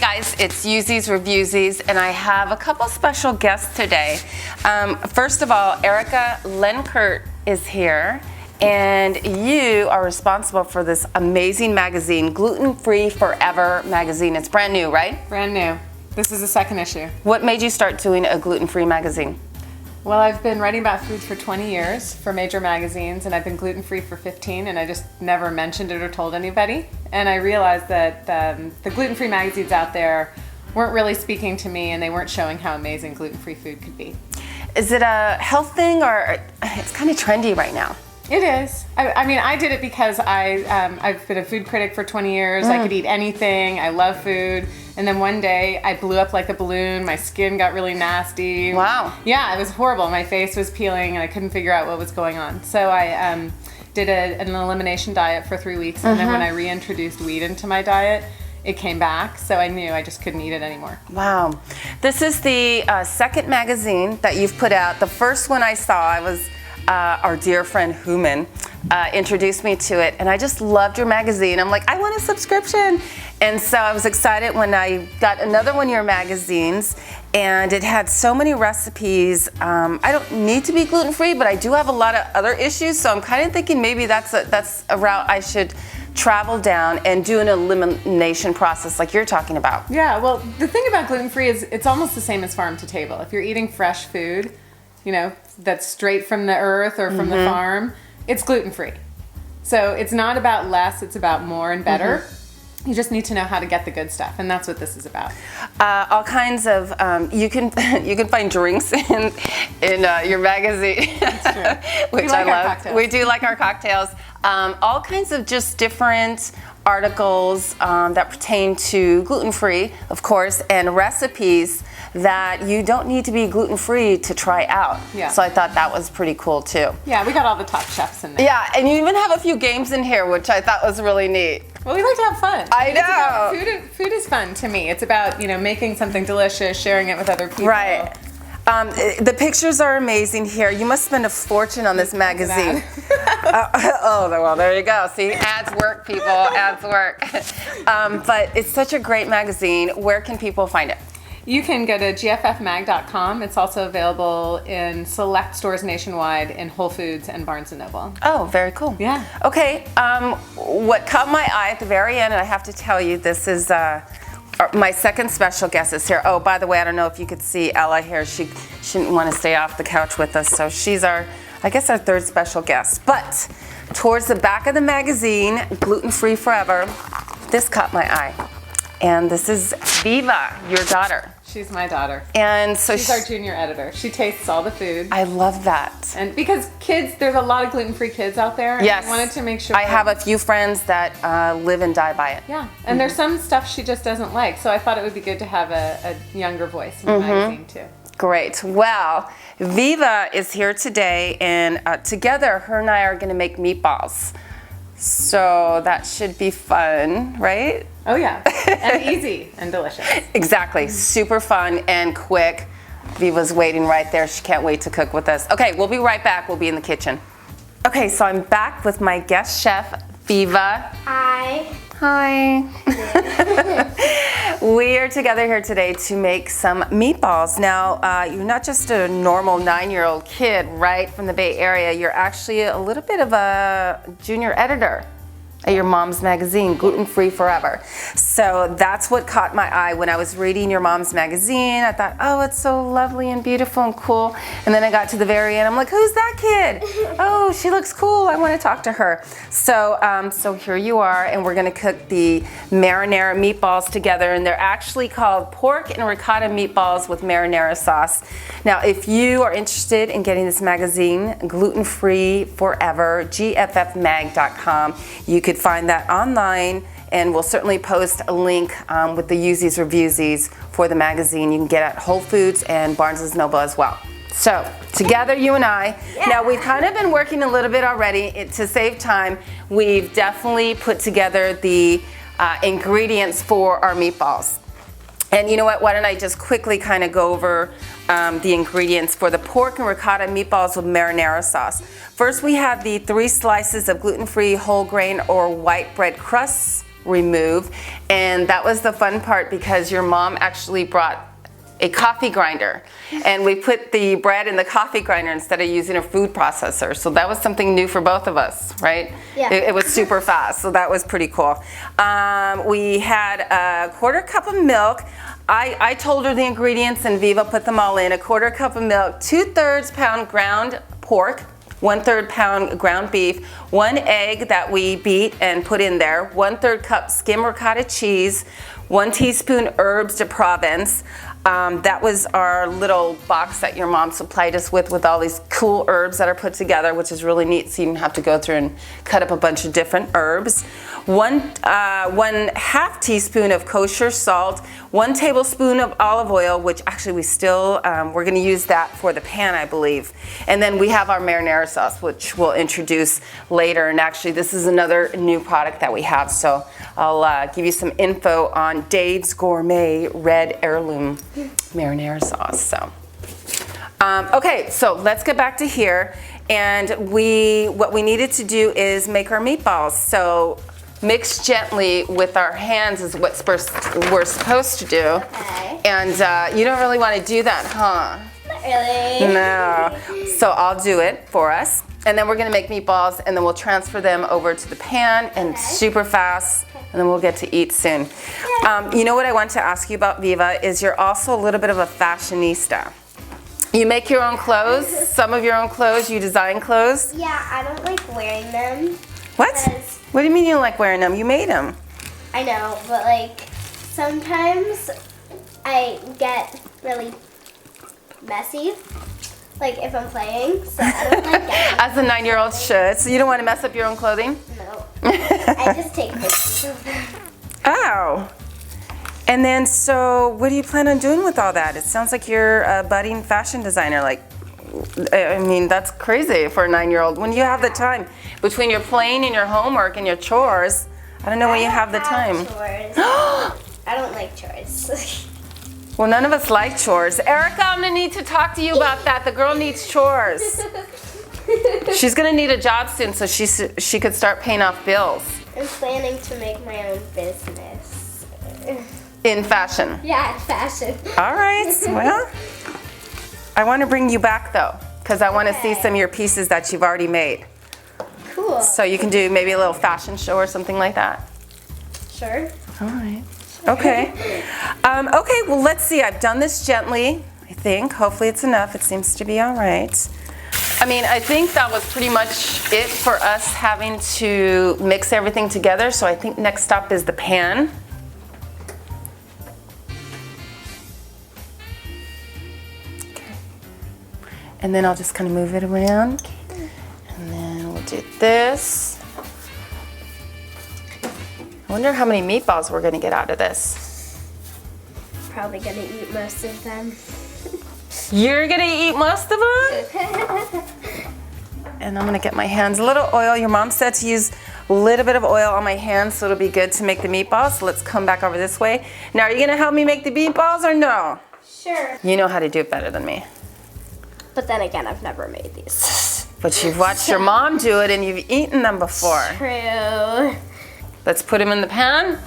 guys, it's Uzie's Reviewzies, and I have a couple special guests today. First of all, Erica Lenkert is here, and you are responsible for this amazing magazine, Gluten Free Forever magazine. It's brand new, right? Brand new. This is the second issue. What made you start doing a gluten-free magazine? Well, I've been writing about food for 20 years for major magazines, and I've been gluten-free for 15, and I just never mentioned it or told anybody. And I realized that the gluten-free magazines out there weren't really speaking to me, and they weren't showing how amazing gluten-free food could be. Is it a health thing, or it's kind of trendy right now? It is. I mean, I did it because I've been a food critic for 20 years. I could eat anything. I love food. And then one day I blew up like a balloon. My skin got really nasty. Wow. Yeah, it was horrible. My face was peeling and I couldn't figure out what was going on. So I did an elimination diet for 3 weeks. And then when I reintroduced wheat into my diet, it came back. So I knew I just couldn't eat it anymore. Wow. This is the second magazine that you've put out. The first one I saw, I was our dear friend Human introduced me to it, and I just loved your magazine. I'm like, I want a subscription. And so I was excited when I got another one of your magazines, and it had so many recipes. I don't need to be gluten-free, but I do have a lot of other issues, so I'm kind of thinking maybe that's a route I should travel down and do an elimination process like you're talking about. Yeah, well, the thing about gluten-free is it's almost the same as farm to table. If you're eating fresh food, you know, that's straight from the earth or from the farm, it's gluten-free. So it's not about less, it's about more and better. You just need to know how to get the good stuff, and that's what this is about. All kinds of, you can find drinks in your magazine, That's true. which We like I our love. cocktails. We do like our cocktails. All kinds of just different articles that pertain to gluten-free, of course, and recipes that you don't need to be gluten-free to try out. Yeah. So I thought that was pretty cool too. Yeah, we got all the top chefs in there. Yeah, and you even have a few games in here, which I thought was really neat. Well, we like to have fun. I It's about know. food is fun to me. It's about, you know, making something delicious, sharing it with other people. Right. The pictures are amazing here. You must spend a fortune on this magazine. Well, there you go. See, ads work, people. Ads work. But it's such a great magazine. Where can people find it? You can go to gffmag.com. It's also available in select stores nationwide in Whole Foods and Barnes & Noble. Oh, very cool. Yeah. Okay, what caught my eye at the very end, and I have to tell you, this is my second special guest is here. Oh, by the way, I don't know if you could see Ella here. She didn't want to stay off the couch with us, so she's our third special guest. But towards the back of the magazine, Gluten Free Forever, this caught my eye. And this is Viva, your daughter. She's my daughter. And so She's our junior editor. She tastes all the food. I love that. And because kids, there's a lot of gluten-free kids out there. And Yes. I wanted to make sure. I have a few friends that live and die by it. Yeah, and there's some stuff she just doesn't like. So I thought it would be good to have a younger voice in the magazine too. Great. Well, Viva is here today, and together, her and I are going to make meatballs. So that should be fun, right? Oh yeah, and easy and delicious. Exactly. Super fun and quick. Viva's waiting right there. She can't wait to cook with us. Okay, we'll be right back. We'll be in the kitchen. Okay, so I'm back with my guest chef, Viva. Hi. Hi. We are together here today to make some meatballs. Now, you're not just a normal 9-year-old kid, right, from the Bay Area. You're actually a little bit of a junior editor at your mom's magazine, Gluten Free Forever. So that's what caught my eye when I was reading your mom's magazine. I thought, oh, it's so lovely and beautiful and cool. And then I got to the very end. I'm like, who's that kid? Oh, she looks cool. I want to talk to her. So, so here you are, and we're going to cook the marinara meatballs together. And they're actually called pork and ricotta meatballs with marinara sauce. Now, if you are interested in getting this magazine, Gluten Free Forever, gffmag.com, you could find that online, and we'll certainly post a link with the Uzie's Reviewzies for the magazine. You can get it at Whole Foods and Barnes & Noble as well. So, together, you and I. Yeah. Now, we've kind of been working a little bit already. To save time, we've definitely put together the ingredients for our meatballs. And you know what, why don't I just quickly kind of go over the ingredients for the pork and ricotta meatballs with marinara sauce. First, we have the 3 slices of gluten-free whole grain or white bread crusts remove. And that was the fun part because your mom actually brought a coffee grinder, and we put the bread in the coffee grinder instead of using a food processor. So that was something new for both of us, right? Yeah. It was super fast, so that was pretty cool. We had a 1/4 cup of milk. I told her the ingredients and Viva put them all in. A 1/4 cup of milk, 2/3 pound ground pork, 1/3 pound ground beef, 1 egg that we beat and put in there, 1/3 cup skim ricotta cheese, 1 teaspoon herbes de Provence. That was our little box that your mom supplied us with all these cool herbs that are put together, which is really neat, so you don't have to go through and cut up a bunch of different herbs. 1/2 teaspoon of kosher salt, 1 tablespoon of olive oil, which actually we still, we're gonna use that for the pan, I believe. And then we have our marinara sauce, which we'll introduce later. And actually this is another new product that we have, so I'll give you some info on Dave's Gourmet Red Heirloom marinara sauce. So, okay, so let's get back to here. And what we needed to do is make our meatballs. So mix gently with our hands is what we're supposed to do. Okay. And you don't really want to do that, huh? Not really. No. So I'll do it for us. And then we're gonna make meatballs, and then we'll transfer them over to the pan, and super fast, and then we'll get to eat soon. You know what I want to ask you about, Viva, is you're also a little bit of a fashionista. You make your own clothes, some of your own clothes, you design clothes. Yeah, I don't like wearing them. What? Because What do you mean you don't like wearing them? You made them. I know, but like sometimes I get really messy. Like if I'm playing, so I don't like that. As a 9-year-old should. So you don't want to mess up your own clothing? No. I just take pictures of them. Oh. And then, so what do you plan on doing with all that? It sounds like you're a budding fashion designer. Like, I mean, that's crazy for a 9-year-old. When you have the time between your playing and your homework and your chores, I don't know when you have the time. Chores. I don't like chores. Well, none of us like chores. Erica, I'm gonna need to talk to you about that. The girl needs chores. She's gonna need a job soon so she could start paying off bills. I'm planning to make my own business. In fashion. Yeah, fashion. All right, well, I want to bring you back though, because I want to see some of your pieces that you've already made. Cool. So you can do maybe a little fashion show or something like that. Sure. All right. Okay. Okay, well, let's see. I've done this gently, I think. Hopefully it's enough. It seems to be all right. I mean, I think that was pretty much it for us having to mix everything together. So I think next stop is the pan. Okay. And then I'll just kind of move it around. And then we'll do this. I wonder how many meatballs we're gonna get out of this. Probably gonna eat most of them. You're gonna eat most of them? And I'm gonna get my hands a little oil. Your mom said to use a little bit of oil on my hands so it'll be good to make the meatballs. So let's come back over this way. Now, are you gonna help me make the meatballs or no? Sure. You know how to do it better than me. But then again, I've never made these. But you've watched your mom do it and you've eaten them before. True. Let's put them in the pan.